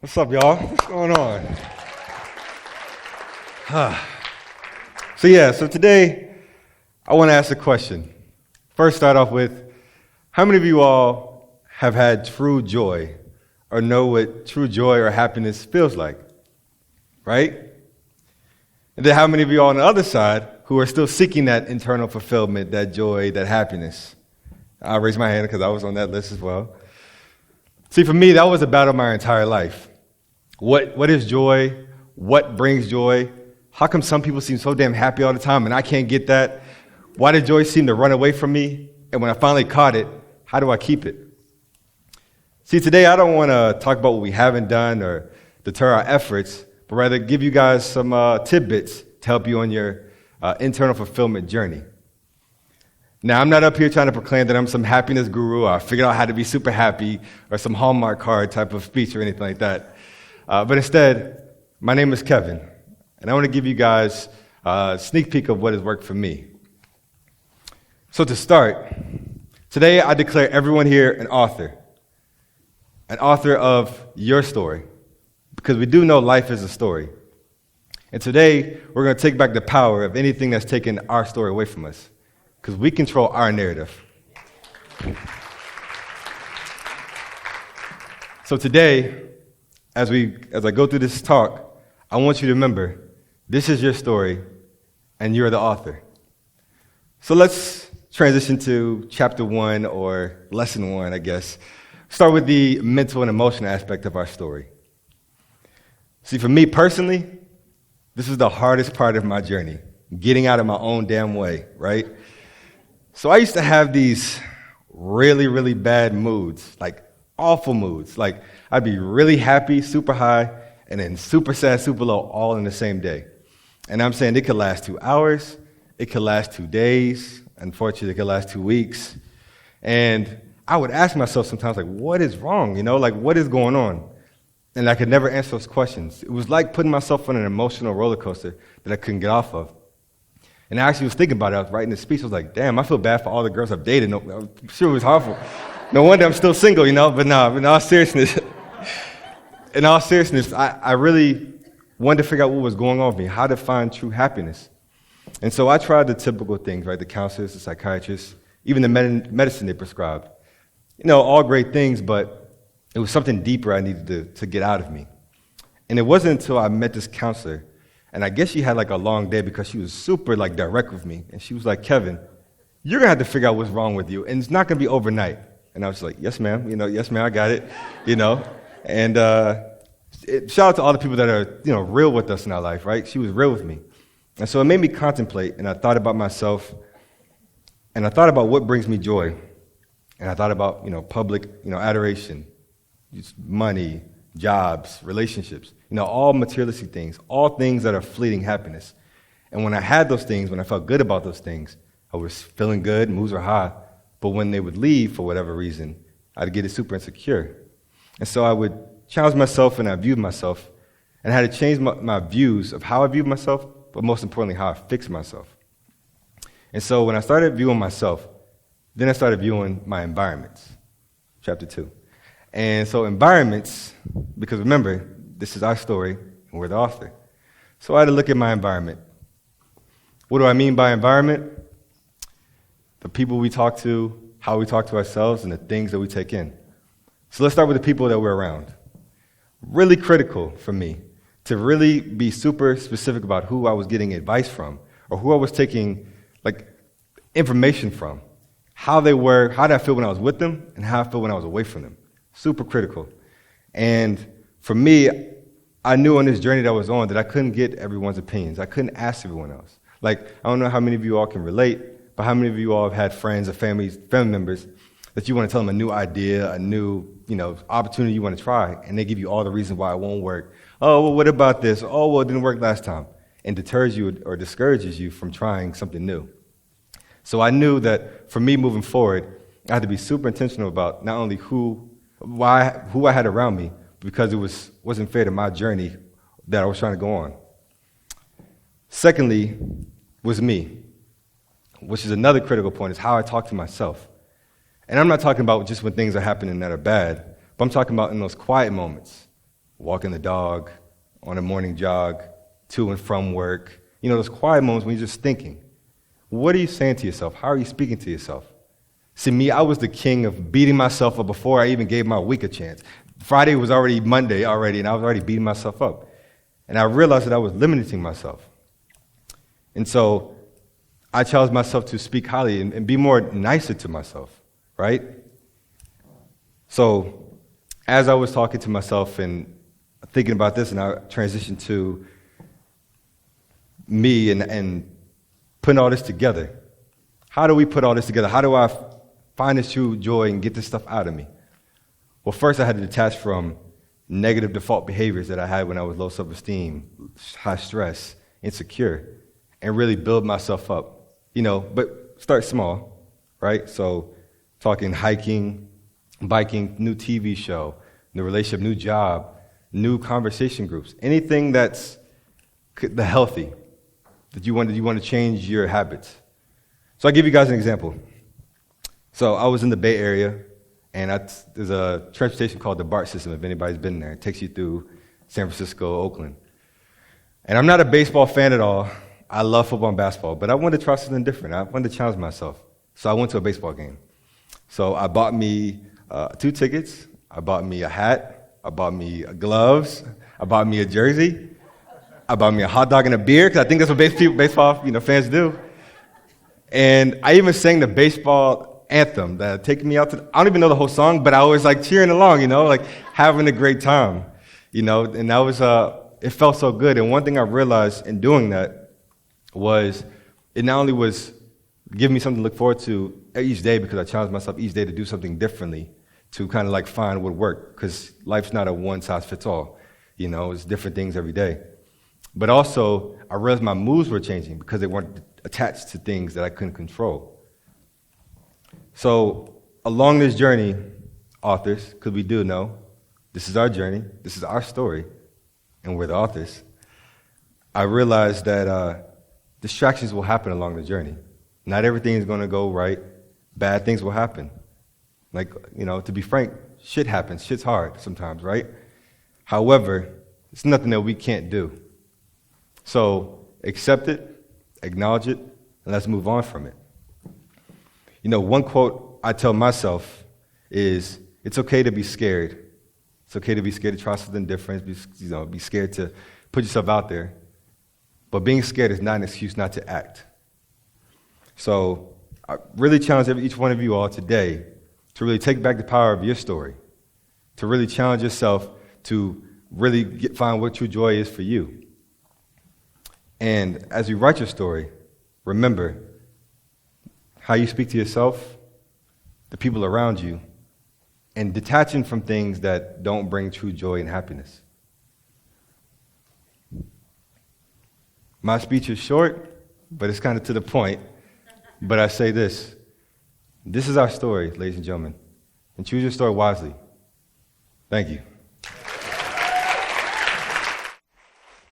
What's up, y'all? What's going on? So today, I want to ask a question. First, start off with, how many of you all have had true joy or know what true joy or happiness feels like? Right? And then how many of you all on the other side who are still seeking that internal fulfillment, that joy, that happiness? I'll raise my hand because I was on that list as well. See, for me, that was a battle my entire life. What is joy? What brings joy? How come some people seem so damn happy all the time and I can't get that? Why did joy seem to run away from me? And when I finally caught it, how do I keep it? See, today I don't want to talk about what we haven't done or deter our efforts, but rather give you guys some tidbits to help you on your internal fulfillment journey. Now, I'm not up here trying to proclaim that I'm some happiness guru or I figured out how to be super happy or some Hallmark card type of speech or anything like that. But instead, my name is Kevin, and I want to give you guys a sneak peek of what has worked for me. So to start, today I declare everyone here an author of your story, because we do know life is a story. And today, we're going to take back the power of anything that's taken our story away from us, because we control our narrative. So today, as I go through this talk, I want you to remember, this is your story, and you're the author. So let's transition to chapter 1, or lesson 1, I guess. Start with the mental and emotional aspect of our story. See, for me personally, this is the hardest part of my journey, getting out of my own damn way, right? So I used to have these really, really bad moods, like awful moods. Like I'd be really happy, super high, and then super sad, super low, all in the same day. And I'm saying it could last 2 hours, it could last 2 days, unfortunately it could last 2 weeks. And I would ask myself sometimes, like, what is wrong? Like what is going on? And I could never answer those questions. It was like putting myself on an emotional roller coaster that I couldn't get off of. And I actually was thinking about it. I was writing this speech. I was like, damn, I feel bad for all the girls I've dated. No, I'm sure it was harmful. No wonder I'm still single, But no, in all seriousness, I really wanted to figure out what was going on with me, how to find true happiness. And so I tried the typical things, right? The counselors, the psychiatrists, even the medicine they prescribed. All great things, but it was something deeper I needed to get out of me. And it wasn't until I met this counselor, and I guess she had like a long day because she was super like direct with me. And she was like, Kevin, you're going to have to figure out what's wrong with you. And it's not going to be overnight. And I was like, yes, ma'am. Yes, ma'am, I got it. And shout out to all the people that are, real with us in our life, right? She was real with me. And so it made me contemplate. And I thought about myself. And I thought about what brings me joy. And I thought about, public, adoration, money, jobs, relationships, all materialistic things, all things that are fleeting happiness. And when I had those things, when I felt good about those things, I was feeling good, moods were high. But when they would leave for whatever reason, I'd get super insecure. And so I would challenge myself and I viewed myself and I had to change my views of how I viewed myself, but most importantly, how I fixed myself. And so when I started viewing myself, then I started viewing my environments, chapter 2. And so environments, because remember, this is our story, and we're the author. So I had to look at my environment. What do I mean by environment? The people we talk to, how we talk to ourselves, and the things that we take in. So let's start with the people that we're around. Really critical for me to really be super specific about who I was getting advice from, or who I was taking information from. How they were, how did I feel when I was with them, and how I feel when I was away from them. Super critical. And for me, I knew on this journey that I was on that I couldn't get everyone's opinions. I couldn't ask everyone else. I don't know how many of you all can relate, but how many of you all have had friends or family members that you want to tell them a new idea, a new, opportunity you want to try, and they give you all the reasons why it won't work. Oh, well, what about this? Oh, well, it didn't work last time. And deters you or discourages you from trying something new. So I knew that for me moving forward, I had to be super intentional about not only who I had around me, because it wasn't fair to my journey that I was trying to go on. Secondly, was me, which is another critical point, is how I talk to myself. And I'm not talking about just when things are happening that are bad, but I'm talking about in those quiet moments, walking the dog, on a morning jog, to and from work. You know, those quiet moments when you're just thinking. What are you saying to yourself? How are you speaking to yourself? See, me, I was the king of beating myself up before I even gave my week a chance. Friday was already Monday already, and I was already beating myself up. And I realized that I was limiting myself. And so I challenged myself to speak highly and be more nicer to myself, right? So as I was talking to myself and thinking about this, and I transitioned to me and putting all this together. How do we put all this together? How do I find this true joy and get this stuff out of me? Well, first I had to detach from negative default behaviors that I had when I was low self-esteem, high stress, insecure, and really build myself up. You know, but start small, right? So talking hiking, biking, new TV show, new relationship, new job, new conversation groups, anything that's the healthy, that you want to change your habits. So I'll give you guys an example. So I was in the Bay Area, and there's a transportation called the BART system, if anybody's been there. It takes you through San Francisco, Oakland. And I'm not a baseball fan at all. I love football and basketball, but I wanted to try something different. I wanted to challenge myself. So I went to a baseball game. So I bought me 2 tickets. I bought me a hat. I bought me gloves. I bought me a jersey. I bought me a hot dog and a beer, because I think that's what baseball fans do. And I even sang the baseball anthem that take me out to, I don't even know the whole song, but I was like cheering along, like having a great time, and that was, it felt so good. And one thing I realized in doing that was it not only was giving me something to look forward to each day, because I challenged myself each day to do something differently to kind of like find what worked, because life's not a one-size-fits-all. It's different things every day. But also, I realized my moods were changing because they weren't attached to things that I couldn't control. So along this journey, authors, because we do know this is our journey, this is our story, and we're the authors, I realized that distractions will happen along the journey. Not everything is going to go right. Bad things will happen. Like, to be frank, shit happens. Shit's hard sometimes, right? However, it's nothing that we can't do. So accept it, acknowledge it, and let's move on from it. One quote I tell myself is, it's okay to be scared. It's okay to be scared to try something different, be scared to put yourself out there. But being scared is not an excuse not to act. So I really challenge each one of you all today to really take back the power of your story, to really challenge yourself to really find what true joy is for you. And as you write your story, remember how you speak to yourself, the people around you, and detaching from things that don't bring true joy and happiness. My speech is short, but it's kind of to the point. But I say this. This is our story, ladies and gentlemen. And choose your story wisely. Thank you.